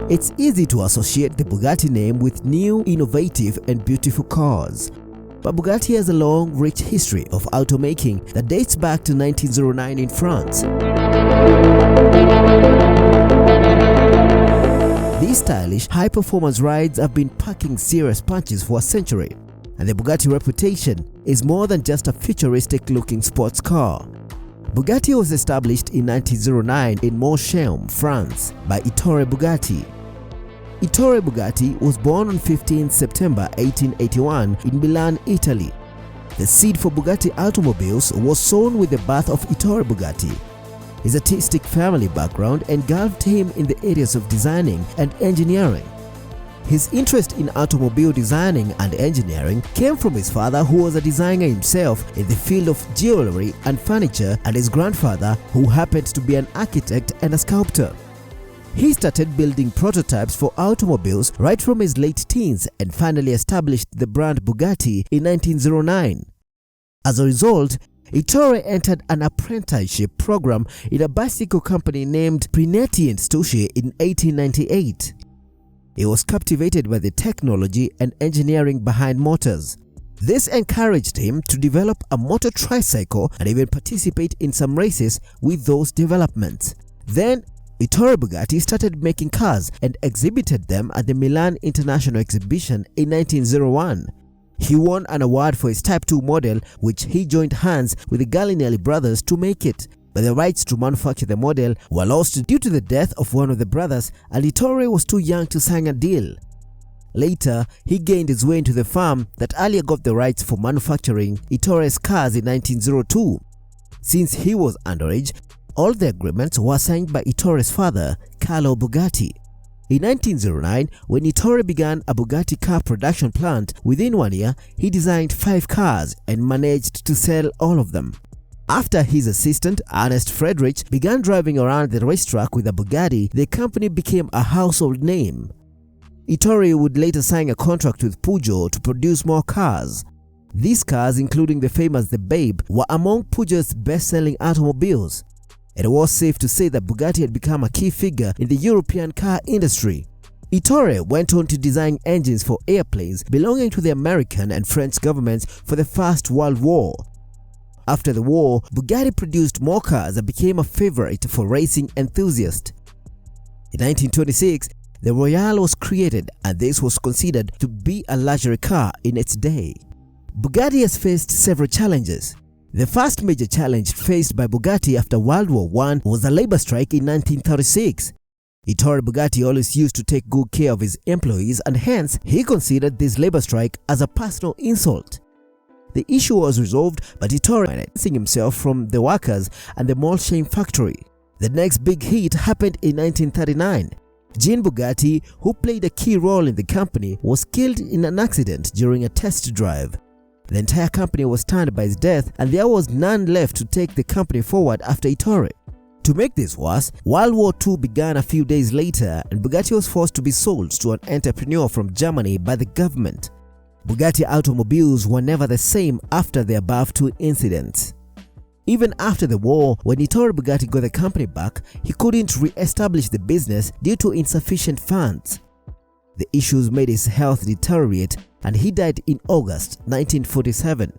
It's easy to associate the Bugatti name with new, innovative and beautiful cars. But Bugatti has a long, rich history of automaking that dates back to 1909 in France. These stylish, high-performance rides have been packing serious punches for a century, and the Bugatti reputation is more than just a futuristic-looking sports car. Bugatti was established in 1909 in Molsheim, France, by Ettore Bugatti. Ettore Bugatti was born on 15 September 1881 in Milan, Italy. The seed for Bugatti automobiles was sown with the birth of Ettore Bugatti. His artistic family background engulfed him in the areas of designing and engineering. His interest in automobile designing and engineering came from his father, who was a designer himself in the field of jewelry and furniture, and his grandfather, who happened to be an architect and a sculptor. He started building prototypes for automobiles right from his late teens and finally established the brand Bugatti in 1909. As a result, Ettore entered an apprenticeship program in a bicycle company named Prinetti & Stucci in 1898. He was captivated by the technology and engineering behind motors. This encouraged him to develop a motor tricycle and even participate in some races with those developments. Then, Ettore Bugatti started making cars and exhibited them at the Milan International Exhibition in 1901. He won an award for his Type 2 model, which he joined hands with the Gallinelli brothers to make it. But the rights to manufacture the model were lost due to the death of one of the brothers, and Ettore was too young to sign a deal. Later, he gained his way into the firm that earlier got the rights for manufacturing Ettore's cars in 1902. Since he was underage, all the agreements were signed by Ettore's father, Carlo Bugatti. In 1909, when Ettore began a Bugatti car production plant, within 1 year, he designed 5 cars and managed to sell all of them. After his assistant, Ernest Friedrich, began driving around the racetrack with a Bugatti, the company became a household name. Ettore would later sign a contract with Peugeot to produce more cars. These cars, including the famous The Babe, were among Peugeot's best-selling automobiles. It was safe to say that Bugatti had become a key figure in the European car industry. Ettore went on to design engines for airplanes belonging to the American and French governments for the First World War. After the war, Bugatti produced more cars and became a favorite for racing enthusiasts. In 1926, the Royale was created, and this was considered to be a luxury car in its day. Bugatti has faced several challenges. The first major challenge faced by Bugatti after World War I was the labor strike in 1936. Ettore Bugatti always used to take good care of his employees, and hence he considered this labor strike as a personal insult. The issue was resolved, but Ettore distancing himself from the workers and the Molsheim factory. The next big hit happened in 1939. Jean Bugatti, who played a key role in the company, was killed in an accident during a test drive. The entire company was stunned by his death, and there was none left to take the company forward after Ettore. To make this worse, World War II began a few days later, and Bugatti was forced to be sold to an entrepreneur from Germany by the government. Bugatti automobiles were never the same after the above 2 incidents. Even after the war, when Ettore Bugatti got the company back, he couldn't re-establish the business due to insufficient funds. The issues made his health deteriorate, and he died in August 1947.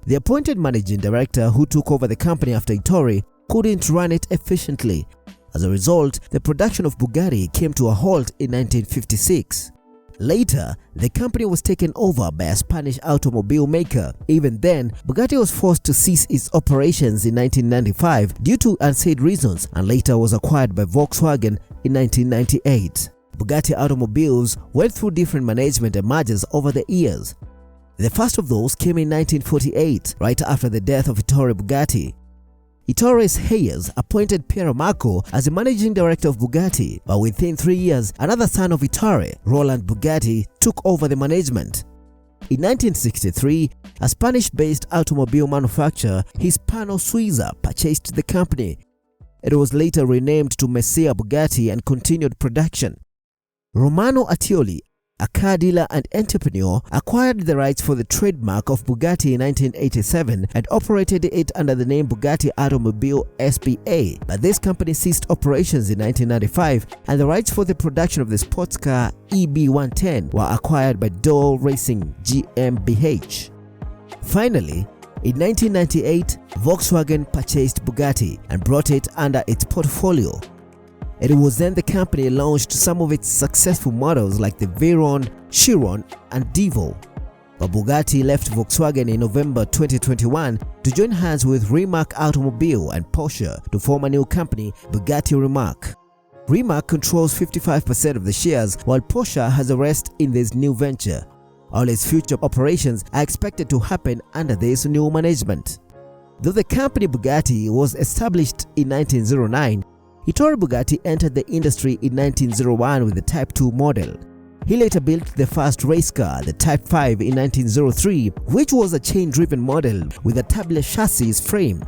The appointed managing director who took over the company after Ettore couldn't run it efficiently. As a result, the production of Bugatti came to a halt in 1956. Later, the company was taken over by a Spanish automobile maker. Even then, Bugatti was forced to cease its operations in 1995 due to unsaid reasons, and later was acquired by Volkswagen in 1998. Bugatti automobiles went through different management and mergers over the years. The first of those came in 1948, right after the death of Ettore Bugatti. Ettore's heirs appointed Piero Marco as the managing director of Bugatti, but within 3 years, another son of Ettore, Roland Bugatti, took over the management. In 1963, a Spanish-based automobile manufacturer, Hispano Suiza, purchased the company. It was later renamed to Messia Bugatti and continued production. Romano Attioli, a car dealer and entrepreneur, acquired the rights for the trademark of Bugatti in 1987 and operated it under the name Bugatti Automobile SPA, but this company ceased operations in 1995 and the rights for the production of the sports car EB110 were acquired by Dole Racing GmbH. Finally, in 1998, Volkswagen purchased Bugatti and brought it under its portfolio. It was then the company launched some of its successful models like the Veyron, Chiron, and Devo. But Bugatti left Volkswagen in November 2021 to join hands with Rimac Automobile and Porsche to form a new company, Bugatti Rimac. Rimac controls 55% of the shares, while Porsche has a rest in this new venture. All its future operations are expected to happen under this new management. Though the company Bugatti was established in 1909, Ettore Bugatti entered the industry in 1901 with the Type 2 model. He later built the first race car, the Type 5, in 1903, which was a chain-driven model with a tubular chassis frame.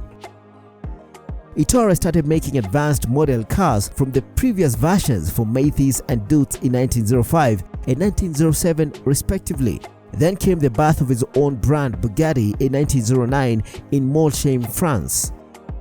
Ettore started making advanced model cars from the previous versions for Mathis and Dutz in 1905 and 1907 respectively. Then came the birth of his own brand Bugatti in 1909 in Molsheim, France.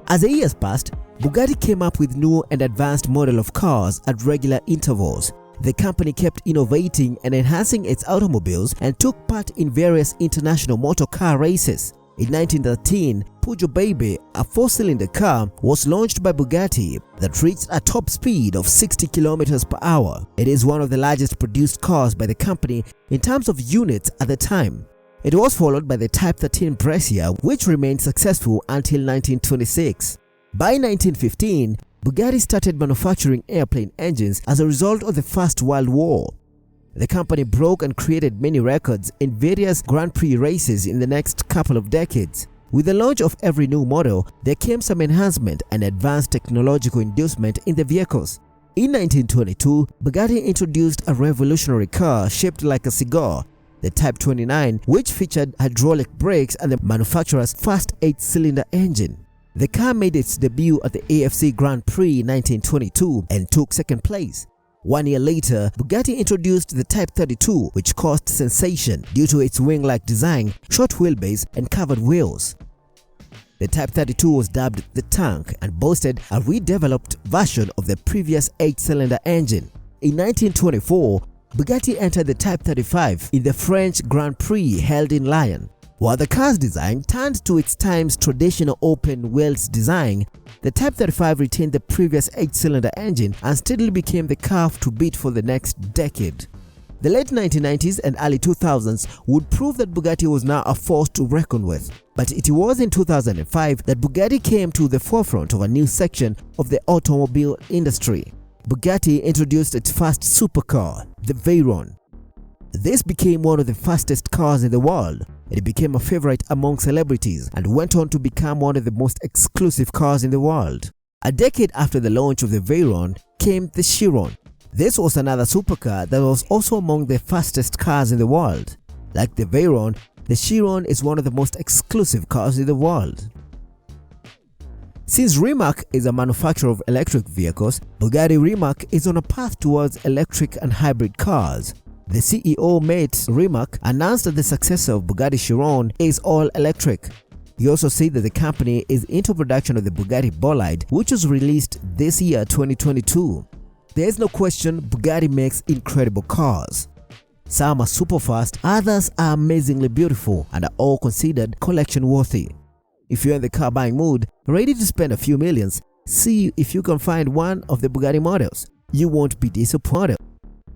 As the years passed, Bugatti came up with new and advanced model of cars at regular intervals. The company kept innovating and enhancing its automobiles and took part in various international motor car races. In 1913, Peugeot Baby, a 4-cylinder car, was launched by Bugatti that reached a top speed of 60 km per hour. It is one of the largest produced cars by the company in terms of units at the time. It was followed by the Type 13 Brescia, which remained successful until 1926. By 1915, Bugatti started manufacturing airplane engines as a result of the First World War. The company broke and created many records in various Grand Prix races in the next couple of decades. With the launch of every new model, there came some enhancement and advanced technological inducement in the vehicles. In 1922, Bugatti introduced a revolutionary car shaped like a cigar, the Type 29, which featured hydraulic brakes and the manufacturer's first 8-cylinder engine. The car made its debut at the AFC Grand Prix in 1922 and took second place. 1 year later, Bugatti introduced the Type 32, which caused sensation due to its wing-like design, short wheelbase, and covered wheels. The Type 32 was dubbed the Tank and boasted a redeveloped version of the previous 8-cylinder engine. In 1924, Bugatti entered the Type 35 in the French Grand Prix held in Lyon. While the car's design turned to its time's traditional open wheels design, the Type 35 retained the previous 8-cylinder engine and steadily became the car to beat for the next decade. The late 1990s and early 2000s would prove that Bugatti was now a force to reckon with. But it was in 2005 that Bugatti came to the forefront of a new section of the automobile industry. Bugatti introduced its first supercar, the Veyron. This became one of the fastest cars in the world. It became a favorite among celebrities and went on to become one of the most exclusive cars in the world. A decade after the launch of the Veyron came the Chiron. This was another supercar that was also among the fastest cars in the world. Like the Veyron, the Chiron is one of the most exclusive cars in the world. Since Rimac is a manufacturer of electric vehicles, Bugatti Rimac is on a path towards electric and hybrid cars. The CEO, Mate Rimac, announced that the successor of Bugatti Chiron is all electric. He also said that the company is into production of the Bugatti Bolide, which was released this year 2022. There is no question Bugatti makes incredible cars. Some are super fast, others are amazingly beautiful and are all considered collection worthy. If you're in the car buying mood, ready to spend a few millions, see if you can find one of the Bugatti models. You won't be disappointed.